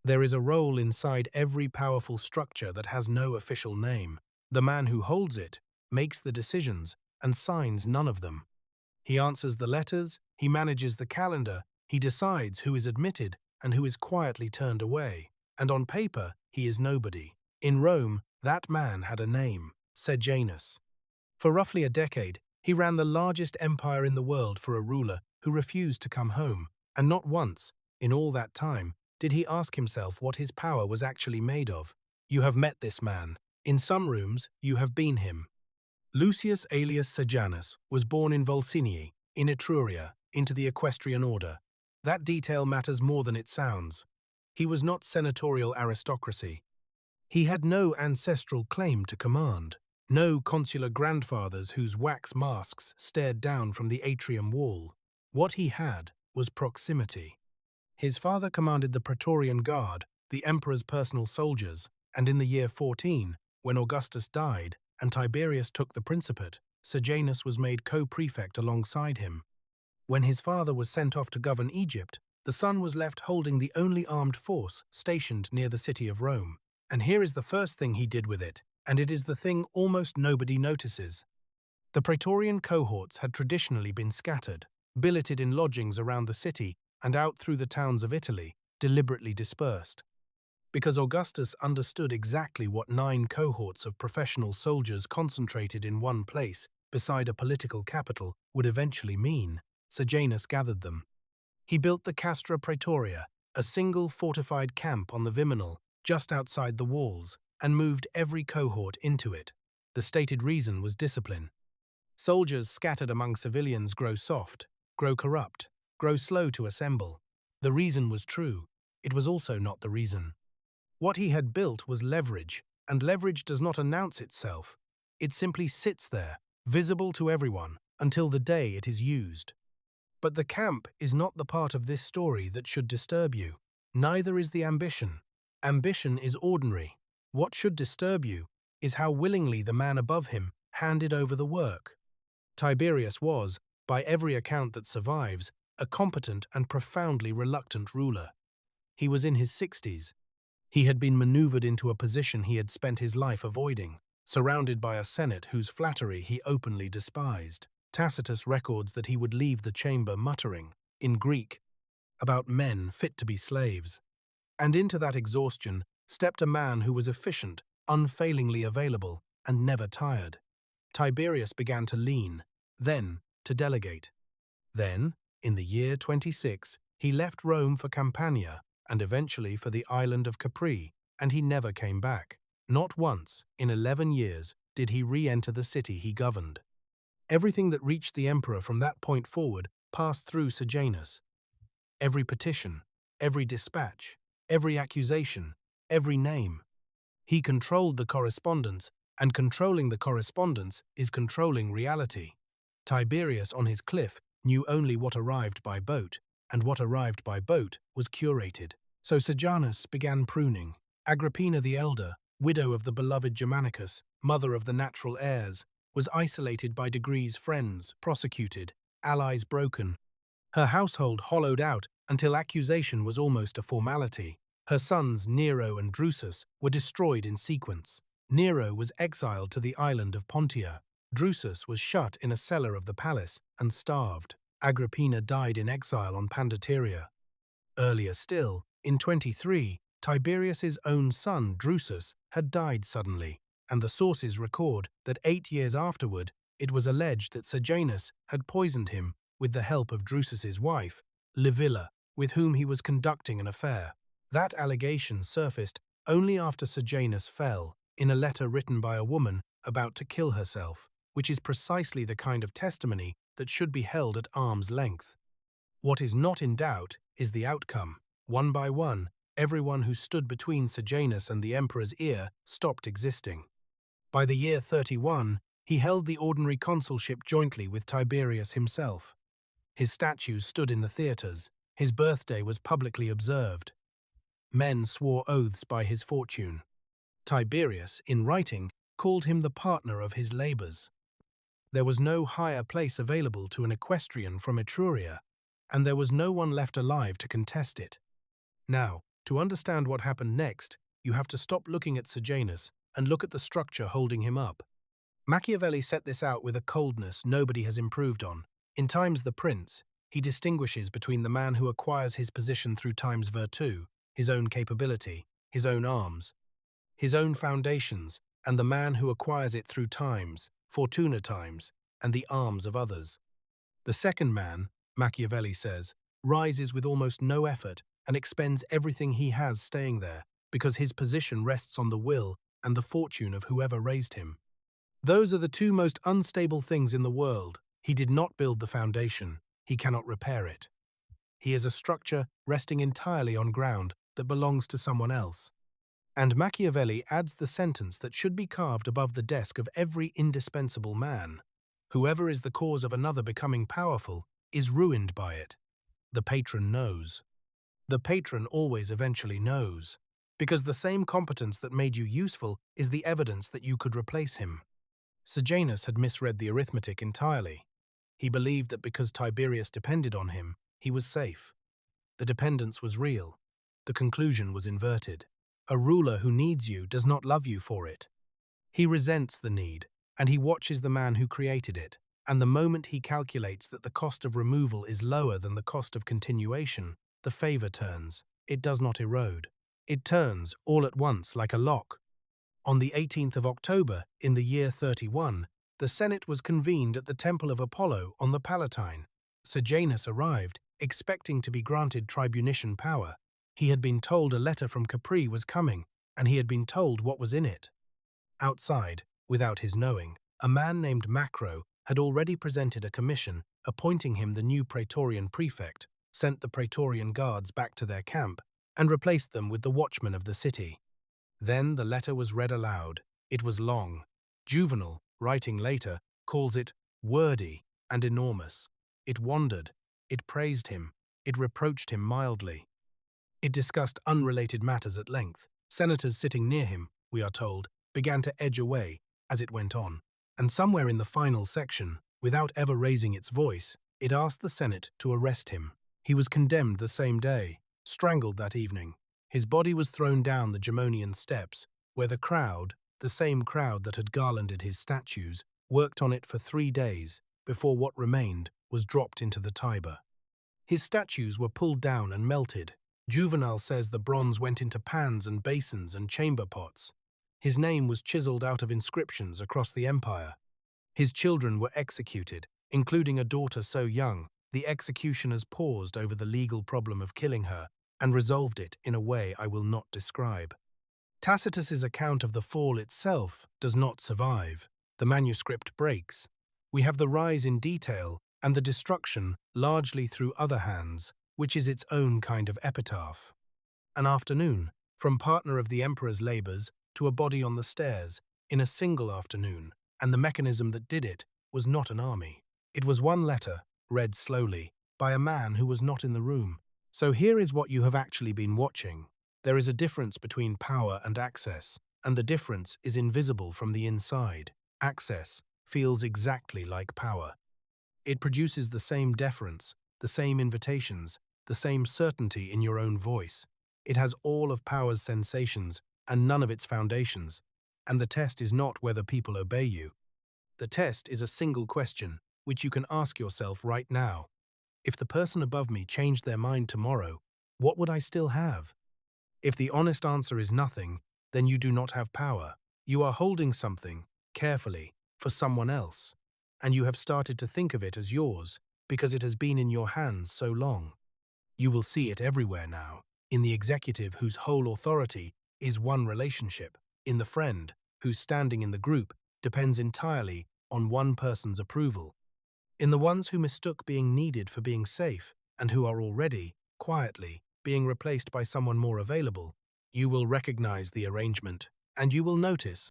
There is a role inside every powerful structure that has no official name. The man who holds it makes the decisions and signs none of them. He answers the letters, he manages the calendar, he decides who is admitted and who is quietly turned away. And on paper, he is nobody. In Rome, that man had a name, Sejanus. For roughly a decade, he ran the largest empire in the world for a ruler who refused to come home, and not once, in all that time, did he ask himself what his power was actually made of. You have met this man. In some rooms, you have been him. Lucius alias Sejanus was born in Volsinii, in Etruria, into the equestrian order. That detail matters more than it sounds. He was not senatorial aristocracy. He had no ancestral claim to command, no consular grandfathers whose wax masks stared down from the atrium wall. What he had was proximity. His father commanded the Praetorian Guard, the emperor's personal soldiers, and in the year 14, when Augustus died and Tiberius took the principate, Sejanus was made co-prefect alongside him. When his father was sent off to govern Egypt, the son was left holding the only armed force stationed near the city of Rome. And here is the first thing he did with it, and it is the thing almost nobody notices. The Praetorian cohorts had traditionally been scattered, billeted in lodgings around the city and out through the towns of Italy, deliberately dispersed. Because Augustus understood exactly what 9 cohorts of professional soldiers concentrated in one place, beside a political capital, would eventually mean, Sejanus gathered them. He built the Castra Praetoria, a single fortified camp on the Viminal, just outside the walls, and moved every cohort into it. The stated reason was discipline. Soldiers scattered among civilians grow soft, grow corrupt, grow slow to assemble. The reason was true. It was also not the reason. What he had built was leverage, and leverage does not announce itself. It simply sits there, visible to everyone, until the day it is used. But the camp is not the part of this story that should disturb you. Neither is the ambition. Ambition is ordinary. What should disturb you is how willingly the man above him handed over the work. Tiberius was, by every account that survives, a competent and profoundly reluctant ruler. He was in his 60s. He had been maneuvered into a position he had spent his life avoiding, surrounded by a Senate whose flattery he openly despised. Tacitus records that he would leave the chamber muttering, in Greek, about men fit to be slaves. And into that exhaustion stepped a man who was efficient, unfailingly available, and never tired. Tiberius began to lean, then to delegate. Then, in the year 26, he left Rome for Campania, and eventually for the island of Capri, and he never came back. Not once, in 11 years, did he re-enter the city he governed. Everything that reached the emperor from that point forward passed through Sejanus. Every petition, every dispatch, every accusation, every name. He controlled the correspondence, and controlling the correspondence is controlling reality. Tiberius on his cliff knew only what arrived by boat, and what arrived by boat was curated. So Sejanus began pruning. Agrippina the elder, widow of the beloved Germanicus, mother of the natural heirs, was isolated by degrees friends, prosecuted, allies broken. Her household hollowed out until accusation was almost a formality. Her sons Nero and Drusus were destroyed in sequence. Nero was exiled to the island of Pontia. Drusus was shut in a cellar of the palace and starved. Agrippina died in exile on Pandateria. Earlier still, in 23, Tiberius's own son Drusus had died suddenly, and the sources record that 8 years afterward it was alleged that Sejanus had poisoned him with the help of Drusus's wife, Livilla, with whom he was conducting an affair. That allegation surfaced only after Sejanus fell, in a letter written by a woman about to kill herself, which is precisely the kind of testimony that should be held at arm's length. What is not in doubt is the outcome. One by one, everyone who stood between Sejanus and the emperor's ear stopped existing. By the year 31, he held the ordinary consulship jointly with Tiberius himself. His statues stood in the theatres. His birthday was publicly observed. Men swore oaths by his fortune. Tiberius, in writing, called him the partner of his labours. There was no higher place available to an equestrian from Etruria, and there was no one left alive to contest it. Now, To understand what happened next, you have to stop looking at Sejanus and look at the structure holding him up. Machiavelli set this out with a coldness nobody has improved on. In Time's The Prince, he distinguishes between the man who acquires his position through Time's virtue, his own capability, his own arms, his own foundations, and the man who acquires it through Time's, Fortuna Times, and the arms of others. The second man, Machiavelli says, rises with almost no effort and expends everything he has staying there, because his position rests on the will and the fortune of whoever raised him. Those are the two most unstable things in the world. He did not build the foundation. He cannot repair it. He is a structure resting entirely on ground that belongs to someone else. And Machiavelli adds the sentence that should be carved above the desk of every indispensable man. Whoever is the cause of another becoming powerful is ruined by it. The patron knows. The patron always eventually knows, because the same competence that made you useful is the evidence that you could replace him. Sejanus had misread the arithmetic entirely. He believed that because Tiberius depended on him, he was safe. The dependence was real. The conclusion was inverted. A ruler who needs you does not love you for it. He resents the need, and he watches the man who created it, and the moment he calculates that the cost of removal is lower than the cost of continuation, the favor turns. It does not erode. It turns, all at once, like a lock. On the 18th of October, in the year 31, the Senate was convened at the Temple of Apollo on the Palatine. Sejanus arrived, expecting to be granted tribunician power. He had been told a letter from Capri was coming, and he had been told what was in it. Outside, without his knowing, a man named Macro had already presented a commission appointing him the new Praetorian prefect, sent the Praetorian guards back to their camp, and replaced them with the watchmen of the city. Then the letter was read aloud. It was long. Juvenal, writing later, calls it wordy and enormous. It wandered. It praised him. It reproached him mildly. It discussed unrelated matters at length. Senators sitting near him, we are told, began to edge away as it went on, and somewhere in the final section, without ever raising its voice, it asked the Senate to arrest him. He was condemned the same day, strangled that evening. His body was thrown down the Gemonian steps, where the crowd, the same crowd that had garlanded his statues, worked on it for 3 days before what remained was dropped into the Tiber. His statues were pulled down and melted. Juvenal says the bronze went into pans and basins and chamber pots. His name was chiseled out of inscriptions across the empire. His children were executed, including a daughter so young, the executioners paused over the legal problem of killing her and resolved it in a way I will not describe. Tacitus's account of the fall itself does not survive. The manuscript breaks. We have the rise in detail and the destruction largely through other hands, which is its own kind of epitaph. An afternoon, from partner of the emperor's labors to a body on the stairs, in a single afternoon, and the mechanism that did it was not an army. It was one letter, read slowly, by a man who was not in the room. So here is what you have actually been watching. There is a difference between power and access, and the difference is invisible from the inside. Access feels exactly like power. It produces the same deference, the same invitations, the same certainty in your own voice. It has all of power's sensations and none of its foundations. And the test is not whether people obey you. The test is a single question, which you can ask yourself right now. If the person above me changed their mind tomorrow, what would I still have? If the honest answer is nothing, then you do not have power. You are holding something, carefully, for someone else, and you have started to think of it as yours because it has been in your hands so long. You will see it everywhere now, in the executive whose whole authority is one relationship, in the friend whose standing in the group depends entirely on one person's approval, in the ones who mistook being needed for being safe and who are already, quietly, being replaced by someone more available. You will recognize the arrangement, and you will notice